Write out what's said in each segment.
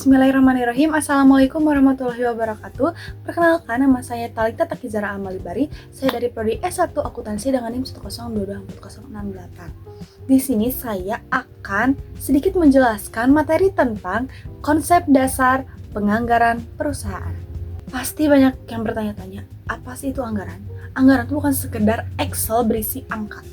Bismillahirrahmanirrahim. Assalamualaikum warahmatullahi wabarakatuh. Perkenalkan, nama saya Talita Takizara Amalibari. Saya dari Prodi S1 Akuntansi dengan NIM 1022468. Di sini saya akan sedikit menjelaskan materi tentang konsep dasar penganggaran perusahaan. Pasti banyak yang bertanya-tanya, apa sih itu anggaran? Anggaran itu bukan sekedar Excel berisi angka.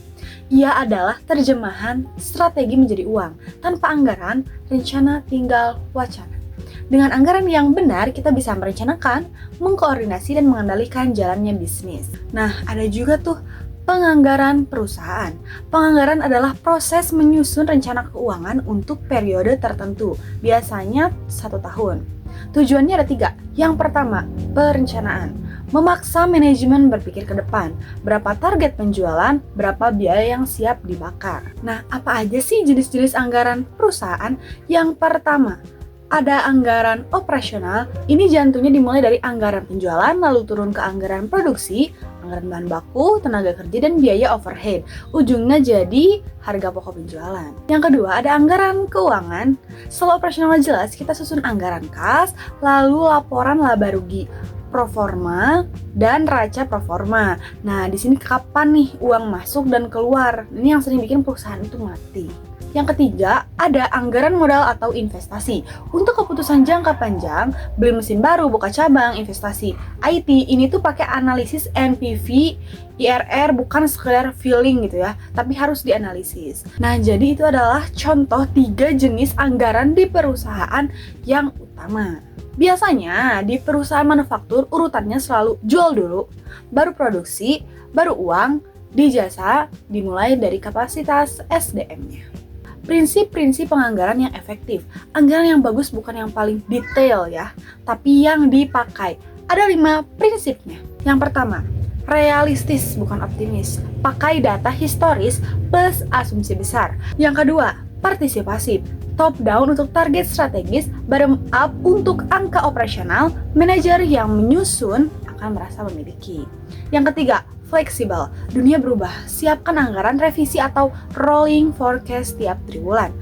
Ia adalah terjemahan strategi menjadi uang. Tanpa anggaran, rencana tinggal wacana. Dengan anggaran yang benar, kita bisa merencanakan, mengkoordinasi, dan mengendalikan jalannya bisnis. Nah, ada juga tuh penganggaran perusahaan. Penganggaran adalah proses menyusun rencana keuangan untuk periode tertentu, biasanya 1 tahun. Tujuannya ada 3. Yang pertama, perencanaan. Memaksa manajemen berpikir ke depan, berapa target penjualan, berapa biaya yang siap dibakar. Nah, apa aja sih jenis-jenis anggaran perusahaan? Yang pertama, ada anggaran operasional. Ini jantungnya dimulai dari anggaran penjualan, lalu turun ke anggaran produksi, anggaran bahan baku, tenaga kerja, dan biaya overhead. Ujungnya jadi harga pokok penjualan. Yang kedua, ada anggaran keuangan. Setelah operasional jelas, kita susun anggaran kas, lalu laporan laba rugi, proforma, dan raca proforma. Nah, di sini kapan nih uang masuk dan keluar? Ini yang sering bikin perusahaan itu mati. Yang ketiga, ada anggaran modal atau investasi. Untuk keputusan jangka panjang, beli mesin baru, buka cabang, investasi IT, ini tuh pakai analisis NPV, IRR, bukan sekedar feeling gitu ya, tapi harus dianalisis. Nah, jadi itu adalah contoh 3 jenis anggaran di perusahaan yang utama. Biasanya di perusahaan manufaktur urutannya selalu jual dulu, baru produksi, baru uang, di jasa dimulai dari kapasitas SDM-nya. Prinsip-prinsip penganggaran yang efektif. Anggaran yang bagus bukan yang paling detail ya, tapi yang dipakai. Ada 5 prinsipnya. Yang pertama, realistis bukan optimis. Pakai data historis plus asumsi besar. Yang kedua, partisipasi. Top down untuk target strategis, bottom up untuk angka operasional, manajer yang menyusun akan merasa memiliki. Yang ketiga, fleksibel. Dunia berubah, siapkan anggaran revisi atau rolling forecast tiap triwulan.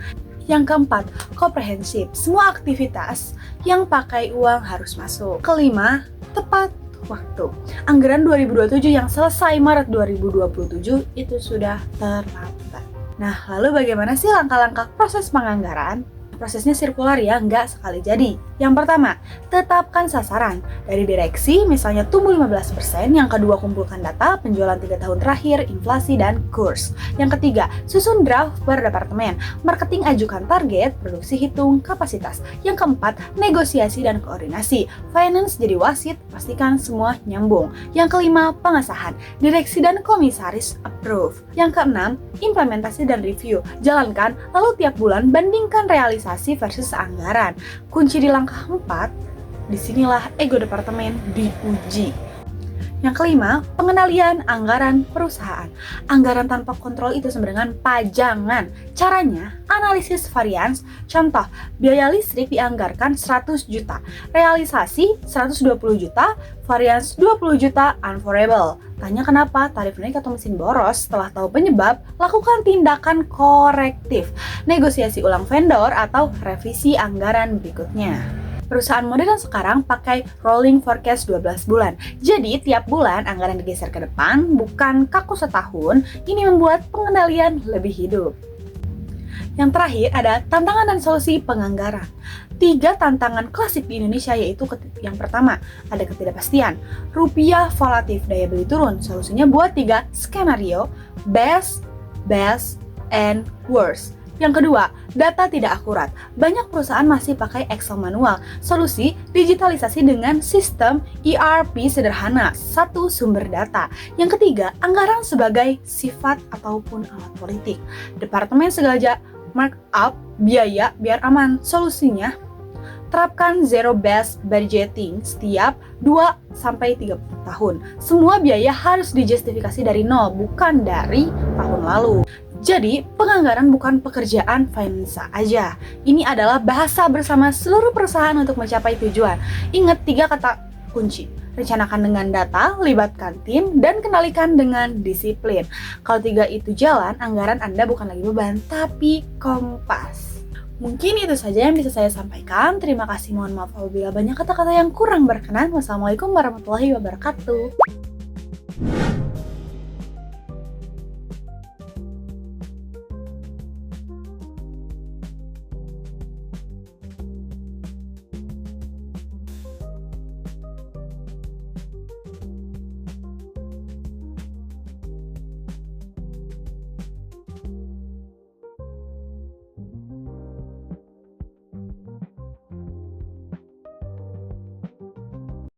Yang keempat, komprehensif. Semua aktivitas yang pakai uang harus masuk. Kelima, tepat waktu. Anggaran 2027 yang selesai Maret 2027 itu sudah terlambat. Nah, lalu bagaimana sih langkah-langkah proses penganggaran? Prosesnya sirkular ya, nggak sekali jadi. Yang pertama, tetapkan sasaran. Dari direksi, misalnya tumbuh 15%. Yang kedua, kumpulkan data, penjualan 3 tahun terakhir, inflasi, dan kurs. Yang ketiga, susun draft per departemen. Marketing ajukan target, produksi hitung kapasitas. Yang keempat, negosiasi dan koordinasi. Finance jadi wasit, pastikan semua nyambung. Yang kelima, pengesahan. Direksi dan komisaris approve. Yang keenam, implementasi dan review. Jalankan, lalu tiap bulan bandingkan realisasi versus anggaran. Kunci di langkah 4, disinilah ego departemen diuji. Yang kelima, pengendalian anggaran perusahaan. Anggaran tanpa kontrol itu sama dengan pajangan. Caranya, analisis varians. Contoh, biaya listrik dianggarkan 100 juta, realisasi 120 juta, varians 20 juta, unfavorable. Tanya kenapa, tarif naik atau mesin boros. Setelah tahu penyebab, lakukan tindakan korektif. Negosiasi ulang vendor atau revisi anggaran berikutnya. Perusahaan modern sekarang pakai rolling forecast 12 bulan. Jadi tiap bulan anggaran digeser ke depan, bukan kaku setahun. Ini membuat pengendalian lebih hidup. Yang terakhir ada tantangan dan solusi penganggaran. 3 tantangan klasik di Indonesia yaitu yang pertama, ada ketidakpastian. Rupiah volatif, daya beli turun. Solusinya buat 3 skenario, best, and worst. Yang kedua, data tidak akurat. Banyak perusahaan masih pakai Excel manual. Solusi, digitalisasi dengan sistem ERP sederhana. 1 sumber data. Yang ketiga, anggaran sebagai sifat ataupun alat politik. Departemen sengaja markup biaya biar aman. Solusinya, terapkan zero-based budgeting setiap 2-3 tahun. Semua biaya harus dijustifikasi dari nol, bukan dari tahun lalu. Jadi, penganggaran bukan pekerjaan finance aja. Ini adalah bahasa bersama seluruh perusahaan untuk mencapai tujuan. Ingat 3 kata kunci. Rencanakan dengan data, libatkan tim, dan kendalikan dengan disiplin. Kalau 3 itu jalan, anggaran Anda bukan lagi beban, tapi kompas. Mungkin itu saja yang bisa saya sampaikan. Terima kasih, mohon maaf apabila banyak kata-kata yang kurang berkenan. Wassalamualaikum warahmatullahi wabarakatuh.